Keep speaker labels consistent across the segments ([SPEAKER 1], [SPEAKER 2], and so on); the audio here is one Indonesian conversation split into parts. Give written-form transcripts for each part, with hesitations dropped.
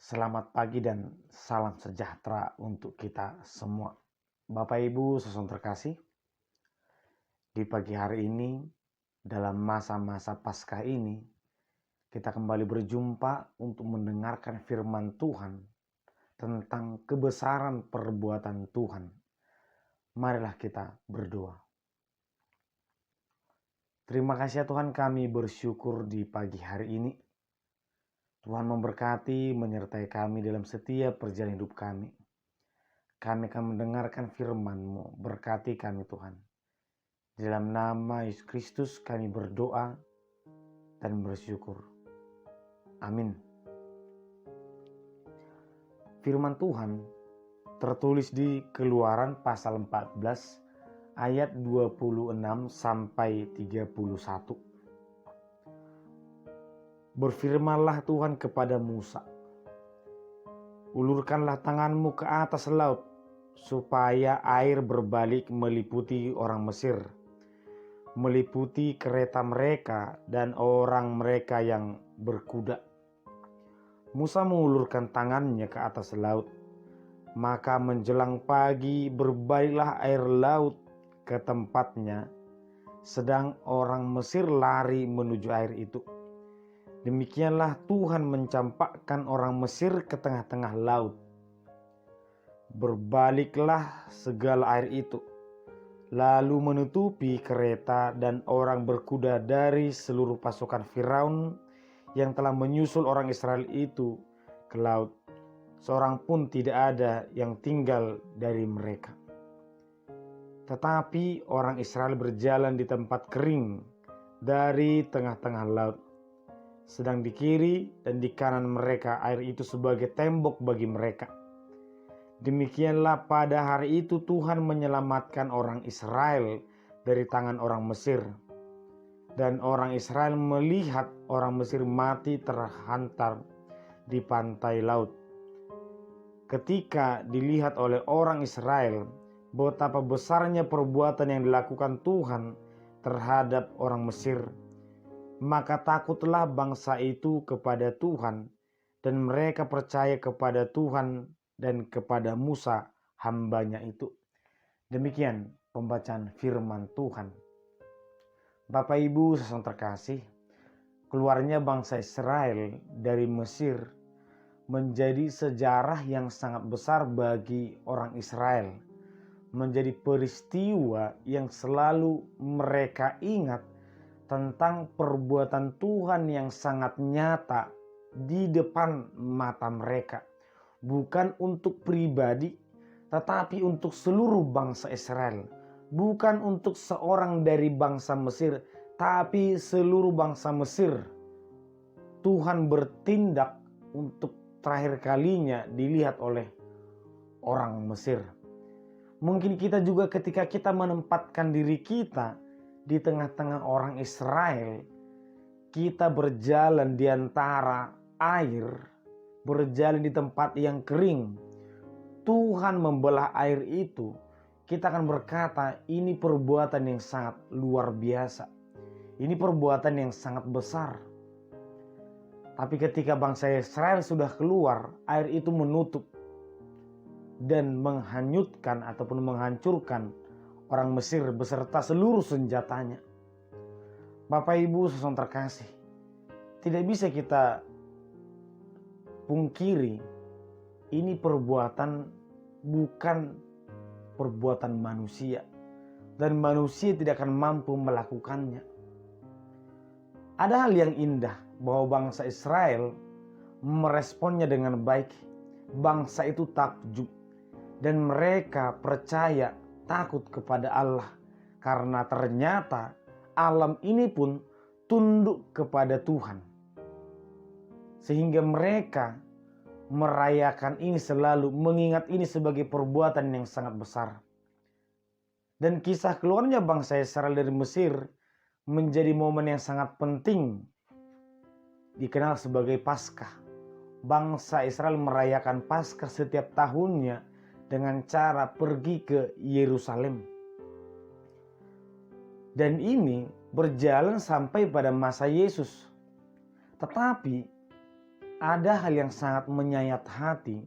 [SPEAKER 1] Selamat pagi dan salam sejahtera untuk kita semua. Bapak Ibu saudara terkasih, di pagi hari ini dalam masa-masa Paskah ini kita kembali berjumpa untuk mendengarkan firman Tuhan tentang kebesaran perbuatan Tuhan. Marilah kita berdoa. Terima kasih ya Tuhan, kami bersyukur di pagi hari ini Tuhan memberkati, menyertai kami dalam setiap perjalanan hidup kami. Kami akan mendengarkan firman-Mu, berkati kami Tuhan. Di dalam nama Yesus Kristus kami berdoa dan bersyukur. Amin. Firman Tuhan tertulis di Keluaran pasal 14 ayat 26 sampai 31. Berfirmanlah Tuhan kepada Musa, ulurkanlah tanganmu ke atas laut, supaya air berbalik meliputi orang Mesir, meliputi kereta mereka dan orang mereka yang berkuda. Musa mengulurkan tangannya ke atas laut, maka menjelang pagi berbaliklah air laut ke tempatnya, sedang orang Mesir lari menuju air itu. Demikianlah Tuhan mencampakkan orang Mesir ke tengah-tengah laut. Berbaliklah segala air itu, lalu menutupi kereta dan orang berkuda dari seluruh pasukan Firaun yang telah menyusul orang Israel itu ke laut. Seorang pun tidak ada yang tinggal dari mereka. Tetapi orang Israel berjalan di tempat kering dari tengah-tengah laut. Sedang di kiri dan di kanan mereka air itu sebagai tembok bagi mereka. Demikianlah pada hari itu Tuhan menyelamatkan orang Israel dari tangan orang Mesir. Dan orang Israel melihat orang Mesir mati terhantar di pantai laut. Ketika dilihat oleh orang Israel betapa besarnya perbuatan yang dilakukan Tuhan terhadap orang Mesir, maka takutlah bangsa itu kepada Tuhan, dan mereka percaya kepada Tuhan dan kepada Musa hambanya itu. Demikian pembacaan firman Tuhan. Bapak Ibu saudara terkasih, keluarnya bangsa Israel dari Mesir menjadi sejarah yang sangat besar bagi orang Israel. Menjadi peristiwa yang selalu mereka ingat tentang perbuatan Tuhan yang sangat nyata di depan mata mereka. Bukan untuk pribadi, tetapi untuk seluruh bangsa Israel. Bukan untuk seorang dari bangsa Mesir, tapi seluruh bangsa Mesir. Tuhan bertindak untuk terakhir kalinya dilihat oleh orang Mesir. Mungkin kita juga ketika kita menempatkan diri kita di tengah-tengah orang Israel, kita berjalan di antara air, berjalan di tempat yang kering. Tuhan membelah air itu. Kita akan berkata, ini perbuatan yang sangat luar biasa. Ini perbuatan yang sangat besar. Tapi ketika bangsa Israel sudah keluar, air itu menutup dan menghanyutkan ataupun menghancurkan orang Mesir beserta seluruh senjatanya. Bapak Ibu saudara terkasih, tidak bisa kita pungkiri ini perbuatan bukan perbuatan manusia, dan manusia tidak akan mampu melakukannya. Ada hal yang indah bahwa bangsa Israel meresponnya dengan baik. Bangsa itu takjub dan mereka percaya, takut kepada Allah, karena ternyata alam ini pun tunduk kepada Tuhan. Sehingga mereka merayakan ini selalu, mengingat ini sebagai perbuatan yang sangat besar. Dan kisah keluarnya bangsa Israel dari Mesir menjadi momen yang sangat penting, dikenal sebagai Paskah. Bangsa Israel merayakan Paskah setiap tahunnya dengan cara pergi ke Yerusalem. Dan ini berjalan sampai pada masa Yesus. Tetapi ada hal yang sangat menyayat hati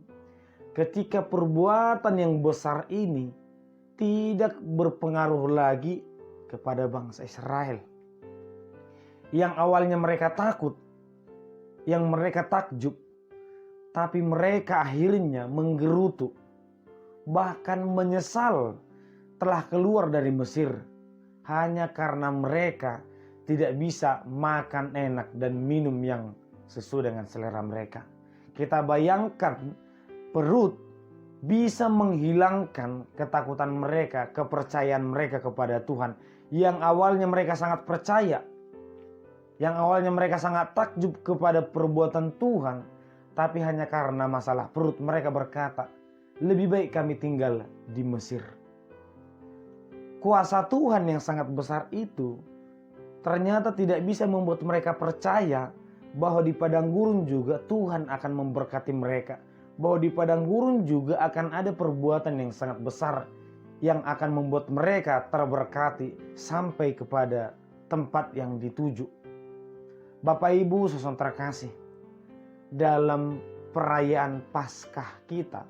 [SPEAKER 1] ketika perbuatan yang besar ini tidak berpengaruh lagi kepada bangsa Israel. Yang awalnya mereka takut, yang mereka takjub, tapi mereka akhirnya menggerutu, bahkan menyesal telah keluar dari Mesir hanya karena mereka tidak bisa makan enak dan minum yang sesuai dengan selera mereka. Kita bayangkan perut bisa menghilangkan ketakutan mereka, kepercayaan mereka kepada Tuhan. Yang awalnya mereka sangat percaya, yang awalnya mereka sangat takjub kepada perbuatan Tuhan, tapi hanya karena masalah perut mereka berkata, lebih baik kami tinggal di Mesir. Kuasa Tuhan yang sangat besar itu ternyata tidak bisa membuat mereka percaya bahwa di padang gurun juga Tuhan akan memberkati mereka. Bahwa di padang gurun juga akan ada perbuatan yang sangat besar yang akan membuat mereka terberkati sampai kepada tempat yang dituju. Bapak Ibu saudara terkasih, dalam perayaan Paskah kita,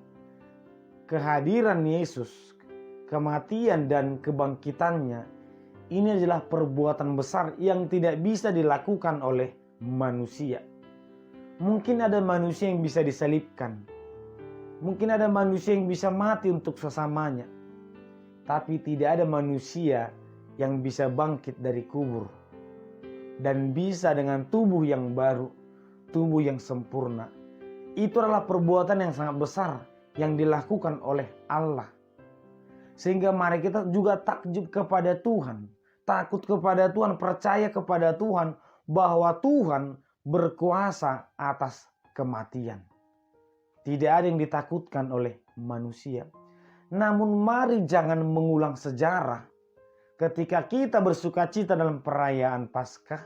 [SPEAKER 1] kehadiran Yesus, kematian dan kebangkitannya, ini adalah perbuatan besar yang tidak bisa dilakukan oleh manusia. Mungkin ada manusia yang bisa disalibkan, mungkin ada manusia yang bisa mati untuk sesamanya, tapi tidak ada manusia yang bisa bangkit dari kubur dan bisa dengan tubuh yang baru, tubuh yang sempurna. Itu adalah perbuatan yang sangat besar yang dilakukan oleh Allah. Sehingga mari kita juga takjub kepada Tuhan, takut kepada Tuhan, percaya kepada Tuhan bahwa Tuhan berkuasa atas kematian. Tidak ada yang ditakutkan oleh manusia. Namun mari jangan mengulang sejarah ketika kita bersukacita dalam perayaan Paskah,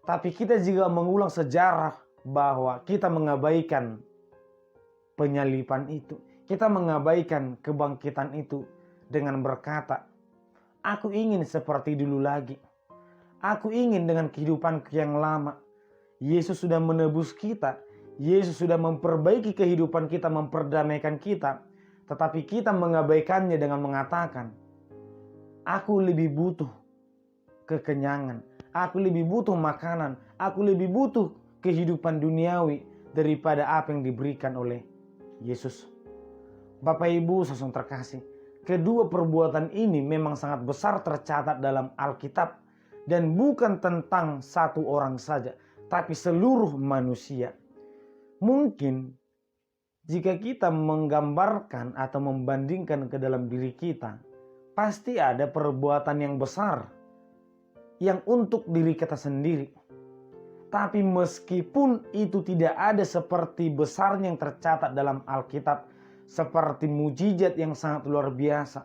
[SPEAKER 1] tapi kita juga mengulang sejarah bahwa kita mengabaikan penyaliban itu. Kita mengabaikan kebangkitan itu dengan berkata, aku ingin seperti dulu lagi. Aku ingin dengan kehidupan yang lama. Yesus sudah menebus kita. Yesus sudah memperbaiki kehidupan kita, memperdamaikan kita. Tetapi kita mengabaikannya dengan mengatakan, aku lebih butuh kekenyangan. Aku lebih butuh makanan. Aku lebih butuh kehidupan duniawi daripada apa yang diberikan oleh Yesus. Bapak Ibu saudara terkasih, kedua perbuatan ini memang sangat besar tercatat dalam Alkitab. Dan bukan tentang satu orang saja, tapi seluruh manusia. Mungkin jika kita menggambarkan atau membandingkan ke dalam diri kita, pasti ada perbuatan yang besar yang untuk diri kita sendiri. Tapi meskipun itu tidak ada seperti besarnya yang tercatat dalam Alkitab, seperti mujizat yang sangat luar biasa.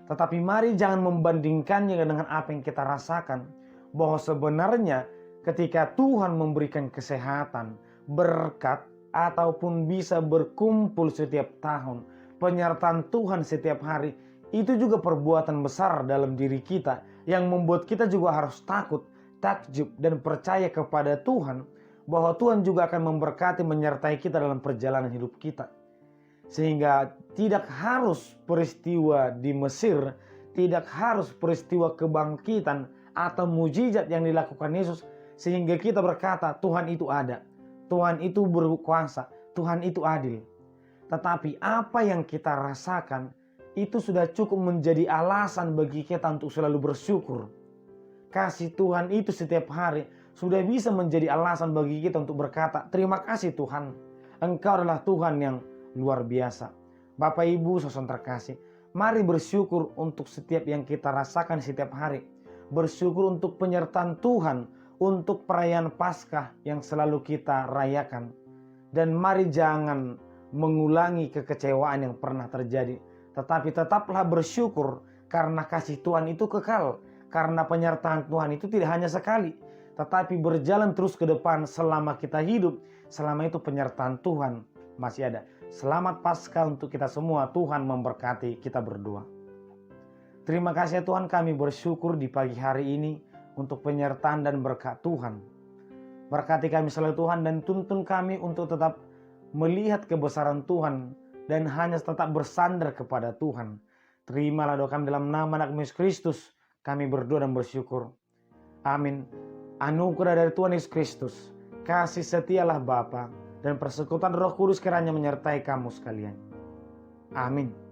[SPEAKER 1] Tetapi mari jangan membandingkannya dengan apa yang kita rasakan. Bahwa sebenarnya ketika Tuhan memberikan kesehatan, berkat, ataupun bisa berkumpul setiap tahun, penyertaan Tuhan setiap hari, itu juga perbuatan besar dalam diri kita yang membuat kita juga harus takut, takjub, dan percaya kepada Tuhan bahwa Tuhan juga akan memberkati, menyertai kita dalam perjalanan hidup kita. Sehingga tidak harus peristiwa di Mesir, tidak harus peristiwa kebangkitan atau mujizat yang dilakukan Yesus sehingga kita berkata Tuhan itu ada, Tuhan itu berkuasa, Tuhan itu adil. Tetapi apa yang kita rasakan itu sudah cukup menjadi alasan bagi kita untuk selalu bersyukur. Kasih Tuhan itu setiap hari sudah bisa menjadi alasan bagi kita untuk berkata, terima kasih Tuhan, Engkau adalah Tuhan yang luar biasa. Bapak Ibu saudara terkasih, mari bersyukur untuk setiap yang kita rasakan setiap hari. Bersyukur untuk penyertaan Tuhan, untuk perayaan Paskah yang selalu kita rayakan. Dan mari jangan mengulangi kekecewaan yang pernah terjadi, tetapi tetaplah bersyukur karena kasih Tuhan itu kekal, karena penyertaan Tuhan itu tidak hanya sekali, tetapi berjalan terus ke depan selama kita hidup. Selama itu penyertaan Tuhan masih ada. Selamat Paskah untuk kita semua. Tuhan memberkati. Kita berdoa. Terima kasih Tuhan, kami bersyukur di pagi hari ini untuk penyertaan dan berkat Tuhan. Berkati kami selalu Tuhan dan tuntun kami untuk tetap melihat kebesaran Tuhan dan hanya tetap bersandar kepada Tuhan. Terimalah doa kami dalam nama anak Yesus Kristus. Kami berdoa dan bersyukur. Amin. Anugerah dari Tuhan Yesus Kristus, kasih setialah Bapa dan persekutuan Roh Kudus kiranya menyertai kamu sekalian. Amin.